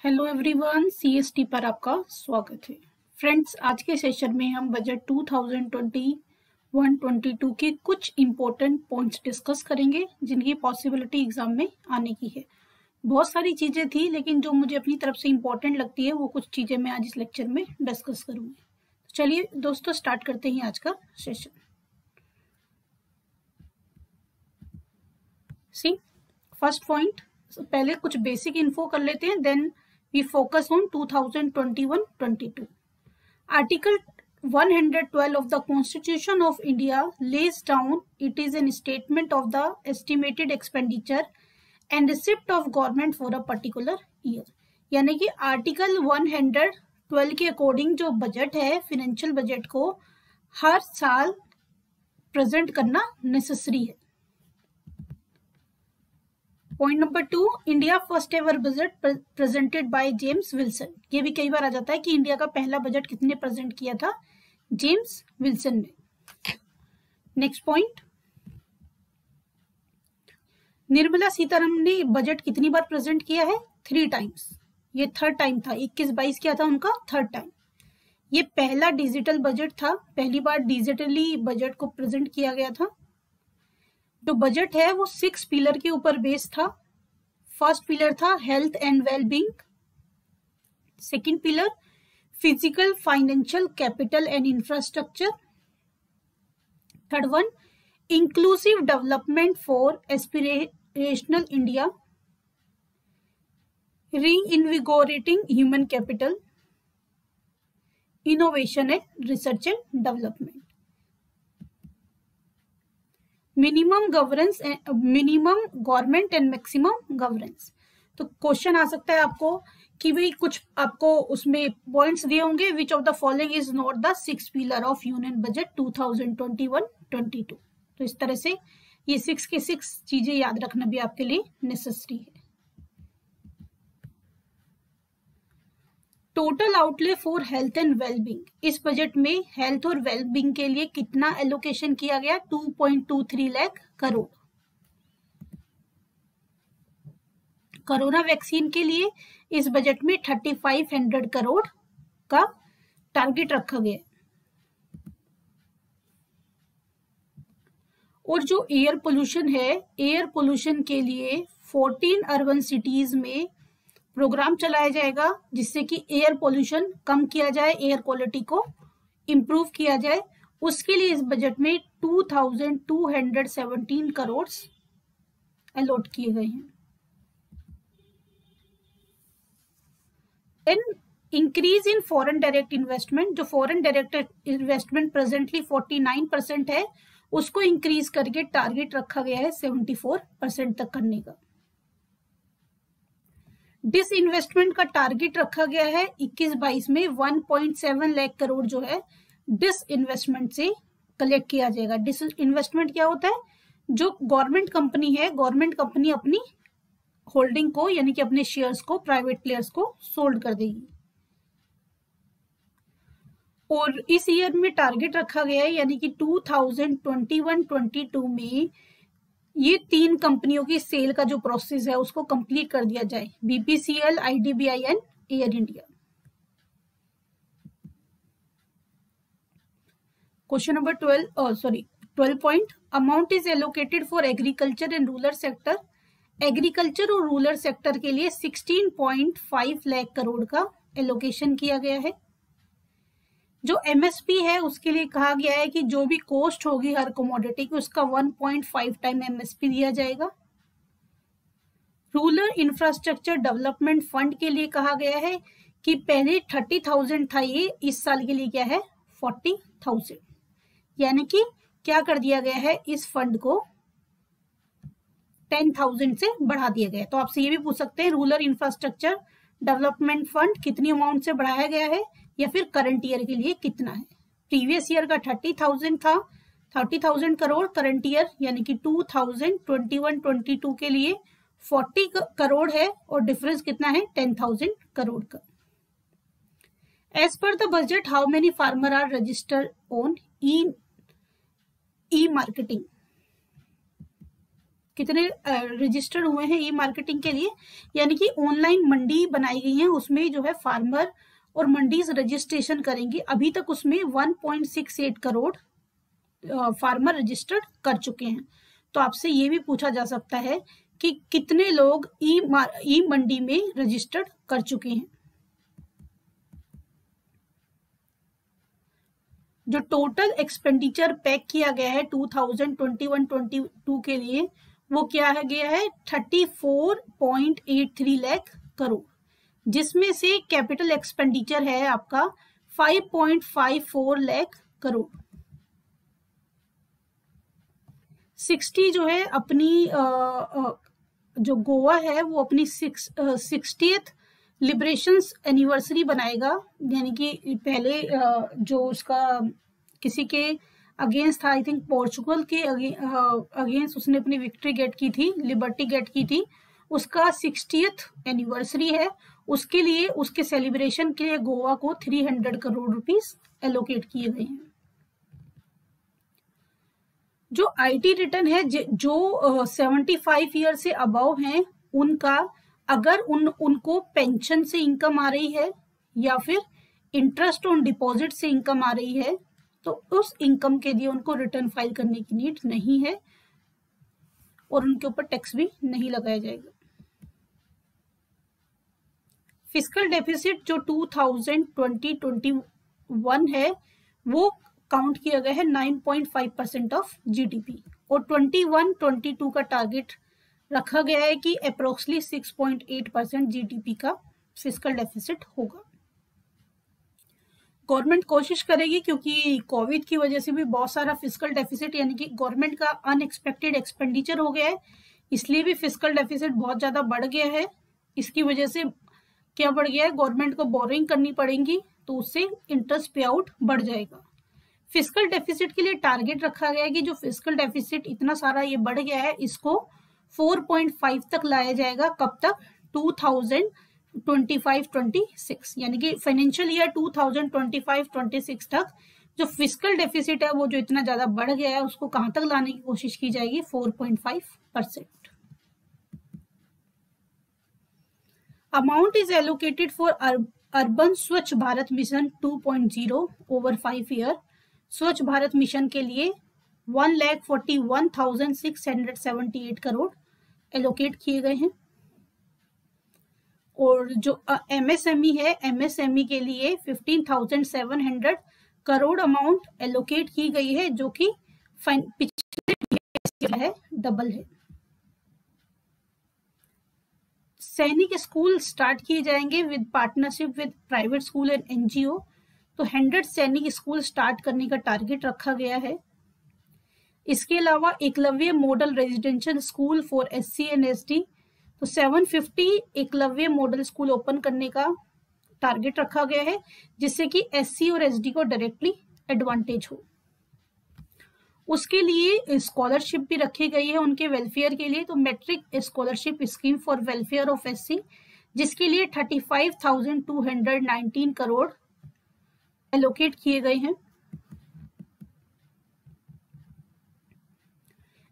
Hello everyone, CST पर आपका स्वागत है। फ्रेंड्स, आज के सेशन में हम बजट 2021-22 के कुछ इम्पोर्टेंट पॉइंट्स डिस्कस करेंगे जिनकी पॉसिबिलिटी एग्जाम में आने की है। बहुत सारी चीजें थी, लेकिन जो मुझे अपनी तरफ से इम्पोर्टेंट लगती है वो कुछ चीजें मैं आज इस लेक्चर में डिस्कस करूंगी। चलिए दोस्तों, स्टार्ट करते हैं आज का सेशन। सी फर्स्ट पॉइंट, पहले कुछ बेसिक इन्फो कर लेते हैं, then we focus on 2021-22. Article 112 of the Constitution of India lays down it is a statement of the estimated expenditure and receipt of government for a particular year. यानी कि article 112 के according जो budget है, financial budget को हर साल present करना necessary है। Point number 2, India first ever budget presented by James Wilson. ये भी कई बार आ जाता है कि इंडिया का पहला बजट किसने प्रेजेंट किया था? जेम्स विल्सन ने। नेक्स्ट पॉइंट, निर्मला सीतारमण ने बजट कितनी बार प्रेजेंट किया है? 3 टाइम्स। ये थर्ड टाइम था। 21-22 किया था उनका थर्ड टाइम। ये पहला डिजिटल बजट था, पहली बार डिजिटली बजट को प्रेजेंट किया गया था। जो बजट है वो 6 पिलर के ऊपर बेस था। फर्स्ट पिलर था health and wellbeing, second pillar physical financial capital and infrastructure, third one inclusive development for aspirational India, reinvigorating human capital, innovation and research and development. Minimum governance, minimum government and maximum governance. तो question आ सकता है आपको कि भाई कुछ आपको उसमें पॉइंट्स दिए होंगे, which of the following is not the 6 pillar of union budget 2021-22। तो इस तरह से ये 6 के 6 चीजें याद रखना भी आपके लिए नेसेसरी है। Total outlay for health and wellbeing, इस बजट में हेल्थ और वेलबींग के लिए कितना एलोकेशन किया गया? 2.23 लाख करोड़। कोरोना वैक्सीन के लिए इस बजट में 3500 करोड़ का टारगेट रखा गया। और जो एयर पोल्यूशन है, एयर पोल्यूशन के लिए 14 अर्बन सिटीज में प्रोग्राम चलाया जाएगा जिससे कि एयर पोल्यूशन कम किया जाए, एयर क्वालिटी को इंप्रूव किया जाए। उसके लिए इस बजट में 2217 करोड़ अलॉट किए गए हैं। And increase in foreign direct investment, जो फॉरेन डायरेक्ट इन्वेस्टमेंट प्रेजेंटली 49% है, उसको इंक्रीज करके टारगेट रखा गया है 74% तक करने का। डिस इन्वेस्टमेंट का टारगेट रखा गया है 21-22 में 1.7 लाख करोड़ जो है डिस इन्वेस्टमेंट से कलेक्ट किया जाएगा। डिस इन्वेस्टमेंट क्या होता है? जो गवर्नमेंट कंपनी है, गवर्नमेंट कंपनी अपनी होल्डिंग को यानी कि अपने शेयर्स को प्राइवेट प्लेयर्स को सोल्ड कर देगी। और इस ईयर में टारगेट रखा गया है यानी कि 2021-22 में ये 3 कंपनियों की सेल का जो प्रोसेस है उसको कंप्लीट कर दिया जाए, BPCL, IDBI and air India. Question number 12 point, amount is allocated for agriculture and rural sector. Agriculture और रूरल सेक्टर के लिए 16.5 लाख करोड़ का एलोकेशन किया गया है। जो एमएसपी है उसके लिए कहा गया है कि जो भी कॉस्ट होगी हर कमोडिटी की उसका 1.5 टाइम एमएसपी दिया जाएगा। रूरल इंफ्रास्ट्रक्चर डेवलपमेंट फंड के लिए कहा गया है कि पहले 30,000 था, ये इस साल के लिए क्या है? 40,000। यानी कि क्या कर दिया गया है? इस फंड को 10,000 से बढ़ा दिया गया। तो आपसे ये भी पूछ सकते हैं रूरल इंफ्रास्ट्रक्चर डेवलपमेंट फंड कितनी अमाउंट से बढ़ाया गया है या फिर करंट ईयर के लिए कितना है? प्रीवियस ईयर का 30,000 था, 30,000 करोड़। करंट ईयर यानी कि 2021-22 के लिए 40 करोड़ है और डिफरेंस कितना है? 10,000 करोड़ का। As per the budget, how many farmer are registered on e marketing? कितने रजिस्टर्ड हुए हैं ई मार्केटिंग के लिए, यानी कि ऑनलाइन मंडी बनाई गई है, उसमें जो है फार्मर और मंडीज रजिस्ट्रेशन करेंगे। अभी तक उसमें 1.68 करोड़ फार्मर रजिस्टर्ड कर चुके हैं। तो आपसे ये भी पूछा जा सकता है कि कितने लोग ई मंडी में रजिस्टर्ड कर चुके हैं। जो टोटल एक्सपेंडिचर पैक किया गया है 2021-22 के लिए, वो क्या है गया है 34.83 लाख करोड़, जिसमें से कैपिटल एक्सपेंडिचर है आपका 5.54 लाख करोड़। 60 जो है अपनी जो गोवा है वो अपनी 60th लिबरेशंस एनिवर्सरी बनाएगा, यानी कि पहले जो उसका किसी के अगेंस्ट था, आई थिंक पोर्चुगल के अगेंस्ट उसने अपनी विक्ट्री गेट की थी, लिबर्टी गेट की थी, उसका 60th एनिवर्सरी है। उसके लिए, उसके सेलिब्रेशन के लिए गोवा को 300 करोड़ रुपीस एलोकेट किए गए हैं। जो आईटी रिटर्न है, जो 75 ईयर से अबव हैं, उनका अगर उनको पेंशन से इनकम आ रही है या फिर इंटरेस्ट ऑन डिपॉजिट से इनकम आ रही है, तो उस इनकम के लिए उनको रिटर्न फाइल करने की नीड नहीं है और उनके ऊपर टैक्स भी नहीं लगाया जाएगा। फिस्कल डेफिसिट जो 2020-21 है वो काउंट किया गया है 9.5% ऑफ जीडीपी, और 21-22 का टारगेट रखा गया है कि अप्रोक्सीमेटली 6.8% जीडीपी का फिस्कल डेफिसिट होगा। गवर्नमेंट कोशिश करेगी, क्योंकि कोविड की वजह से भी बहुत सारा फिस्कल डेफिसिट, यानी कि गवर्नमेंट का अनएक्सपेक्टेड एक्सपेंडिचर हो गया है, इसलिए भी फिस्कल डेफिसिट बहुत ज्यादा बढ़ गया है। इसकी वजह से क्या बढ़ गया है, गवर्नमेंट को बोरिंग करनी पड़ेगी, तो उससे इंटरेस्ट पे आउट बढ़ जाएगा। फिस्कल डेफिसिट के लिए टारगेट रखा गया है कि जो फिस्कल डेफिसिट इतना सारा ये बढ़ गया है, इसको 4.5 तक लाया जाएगा। कब तक? 2025-26, यानी कि फाइनेंशियल ईयर 2025-26 तक जो फिस्कल डेफिसिट है वो जो इतना ज्यादा बढ़ गया है उसको कहां तक लाने की कोशिश की जाएगी? 4.5%। Amount is allocated for urban स्वच्छ भारत मिशन 2.0 ओवर 5 ईयर। स्वच्छ भारत मिशन के लिए 1,41,678 करोड़ एलोकेट किए गए हैं। और जो एमएसएमई है, एमएसएमई के लिए 15,700 करोड़ अमाउंट एलोकेट की गई है, जो कि पिछले है डबल है। सैनिक स्कूल स्टार्ट किए जाएंगे with partnership with private school and NGO. तो 100 सैनिक स्कूल स्टार्ट करने का टारगेट रखा गया है। इसके अलावा Eklavya model residential school for SC and ST, तो 750 एकलव्य मॉडल स्कूल ओपन करने का टारगेट रखा गया है, जिससे कि एससी और एसडी को डायरेक्टली एडवांटेज हो। उसके लिए स्कॉलरशिप भी रखी गई है उनके वेलफेयर के लिए, तो matric scholarship scheme for welfare of SC, जिसके लिए 35,219 करोड़ एलोकेट किए गए हैं।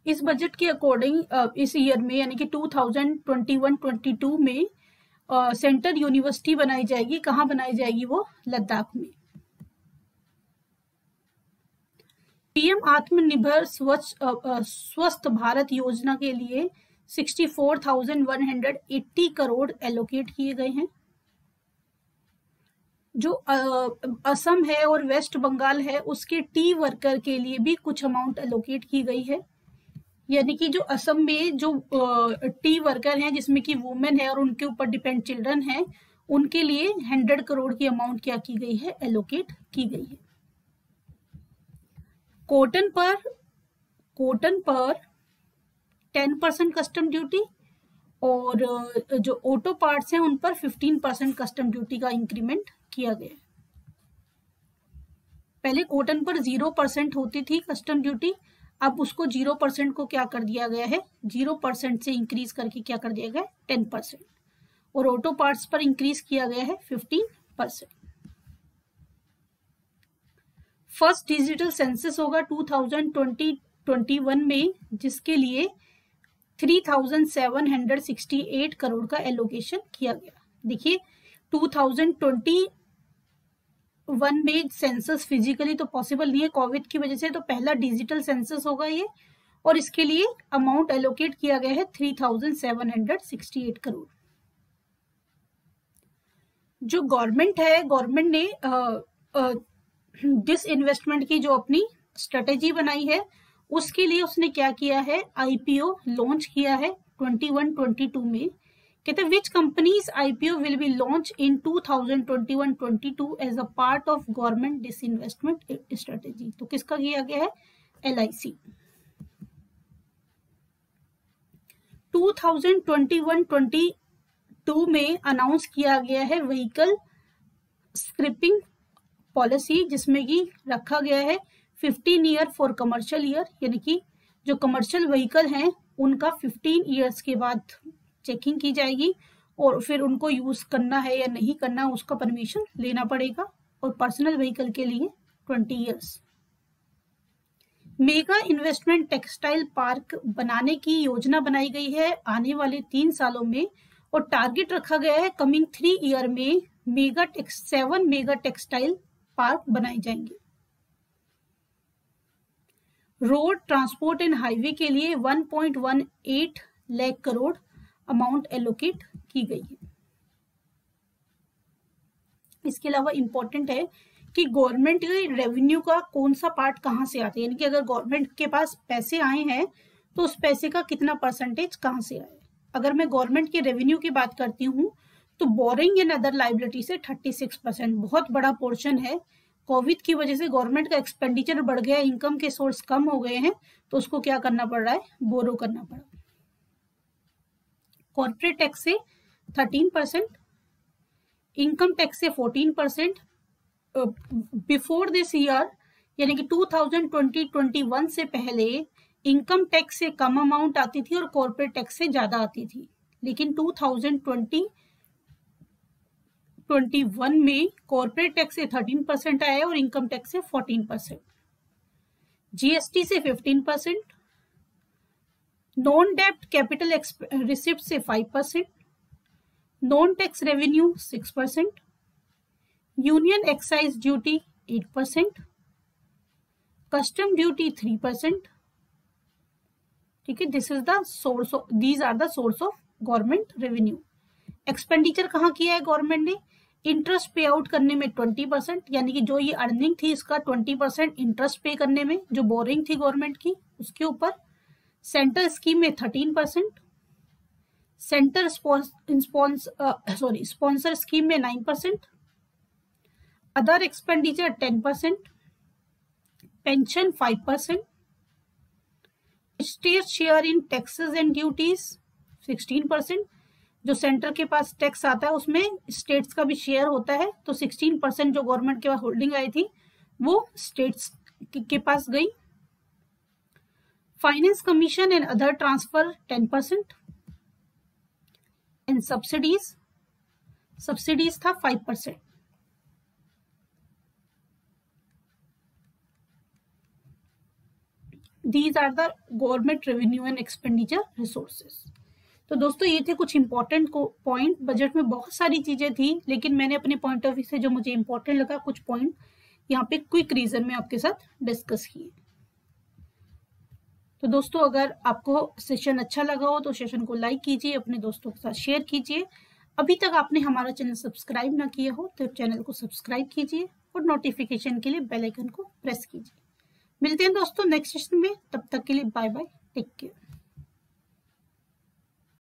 इस बजट के अकॉर्डिंग इस ईयर में, यानी कि 2021-22 में सेंटर यूनिवर्सिटी बनाई जाएगी। कहाँ बनाई जाएगी? वो लद्दाख में। पीएम आत्मनिर्भर स्वस्थ भारत योजना के लिए 64,180 करोड़ एलोकेट किए गए हैं। जो असम है और वेस्ट बंगाल है, उसके टी वर्कर के लिए भी कुछ अमाउंट एलोकेट की गई है, यानी कि जो असम में जो टी वर्कर हैं, जिसमें कि वुमेन है और उनके ऊपर डिपेंड चिल्ड्रन हैं, उनके लिए 100 करोड़ की अमाउंट क्या की गई है? एलोकेट की गई है। कॉटन पर 10% कस्टम ड्यूटी, और जो ऑटो पार्ट्स हैं उन पर 15% कस्टम ड्यूटी का इंक्रीमेंट किया गया। पहले कॉटन पर 0% होती थी कस्टम ड्यूटी, अब उसको 0% को क्या कर दिया गया है? 0% से इंक्रीज करके क्या कर दिया गया? 10%। और ऑटो पार्ट्स पर इंक्रीज किया गया है 15%। फर्स्ट डिजिटल सेंसस होगा 2020-21 में, जिसके लिए 3,768 करोड़ का एलोकेशन किया गया। देखिए 2021 में सेंसस फिजिकली तो पॉसिबल नहीं है कोविड की वजह से, तो पहला डिजिटल सेंसस होगा ये, और इसके लिए अमाउंट एलोकेट किया गया है 3,768 करोड़। जो गवर्नमेंट है, गवर्नमेंट ने डिसइन्वेस्टमेंट की जो अपनी स्ट्रेटेजी बनाई है उसके लिए उसने क्या किया है, आईपीओ लॉन्च किया है 21-22 में। कहते हैं which companies IPO will be launch in 2021-22 as a part of government disinvestment strategy. तो किसका किया गया है, LIC। 2021-22 में अनाउंस किया गया है व्हीकल स्क्रैपिंग पॉलिसी, जिसमें कि रखा गया है 15 ईयर फॉर कमर्शियल ईयर, यानी कि जो कमर्शियल व्हीकल हैं उनका 15 ईयर्स के बाद चेकिंग की जाएगी और फिर उनको यूज करना है या नहीं करना उसका परमिशन लेना पड़ेगा, और पर्सनल व्हीकल के लिए 20 years. Mega investment textile park बनाने की योजना बनाई गई है आने वाले 3 सालों में, और टारगेट रखा गया है कमिंग 3 ईयर में 7 मेगा टेक्सटाइल पार्क बनाए जाएंगे। रोड ट्रांसपोर्ट एंड हाईवे के लिए 1.18 लाख करोड़ अमाउंट एलोकेट की गई है। इसके अलावा इंपॉर्टेंट है कि गवर्नमेंट के रेवेन्यू का कौन सा पार्ट कहां से आता है, यानी कि अगर गवर्नमेंट के पास पैसे आए हैं तो उस पैसे का कितना परसेंटेज कहां से आए। अगर मैं गवर्नमेंट के रेवेन्यू की बात करती हूँ तो बोरिंग एंड अदर लाइबिलिटी से 36%, बहुत बड़ा पोर्शन है। कोविड की वजह से गवर्नमेंट का एक्सपेंडिचर बढ़ गया, इनकम के सोर्स कम हो गए हैं, तो उसको क्या करना पड़ रहा है, बोरो करना पड़ा। कॉर्पोरेट टैक्स से 13%, इनकम टैक्स से 14%। बिफोर दिस ईयर यानी कि 2020-21 से पहले इनकम टैक्स से कम अमाउंट आती थी और कॉर्पोरेट टैक्स से ज्यादा आती थी, लेकिन 2020-21 में कॉर्पोरेट टैक्स से 13% आया और इनकम टैक्स से 14%, जीएसटी से 15%, नॉन डेब्ट कैपिटल रिसिप्ट से 5%, non tax revenue 6%, union excise duty 8%, custom duty 3%। ठीक है, this are the source of government revenue. Expenditure कहाँ किया है गवर्नमेंट ने, इंटरेस्ट पे आउट करने में 20%, यानी कि जो ये अर्निंग थी इसका 20% इंटरेस्ट पे करने में, जो बोरिंग थी गवर्नमेंट की उसके ऊपर। सेंटर स्कीम में 13%, सेंटर स्पॉन्सर स्कीम में 9%, other expenditure 10%, pension 5%, state share in taxes and duties 16%, जो सेंटर के पास टैक्स आता है उसमें स्टेट्स का भी शेयर होता है, तो 16% जो गवर्नमेंट के पास होल्डिंग आई थी वो स्टेट्स के पास गई। Finance commission and other transfer 10%, and subsidies था 5%। These are the government revenue and expenditure resources। तो दोस्तों ये थे कुछ इंपॉर्टेंट पॉइंट। बजट में बहुत सारी चीजें थी, लेकिन मैंने अपने पॉइंट ऑफ व्यू से जो मुझे इंपॉर्टेंट लगा कुछ पॉइंट यहाँ पे क्विक रीजन में आपके साथ डिस्कस किए। तो दोस्तों अगर आपको सेशन अच्छा लगा हो तो सेशन को लाइक कीजिए, अपने दोस्तों के साथ शेयर कीजिए। अभी तक आपने हमारा चैनल सब्सक्राइब ना किया हो तो चैनल को सब्सक्राइब कीजिए और नोटिफिकेशन के लिए बेल आइकन को प्रेस कीजिए। मिलते हैं दोस्तों नेक्स्ट सेशन में, तब तक के लिए बाय बाय, टेक केयर।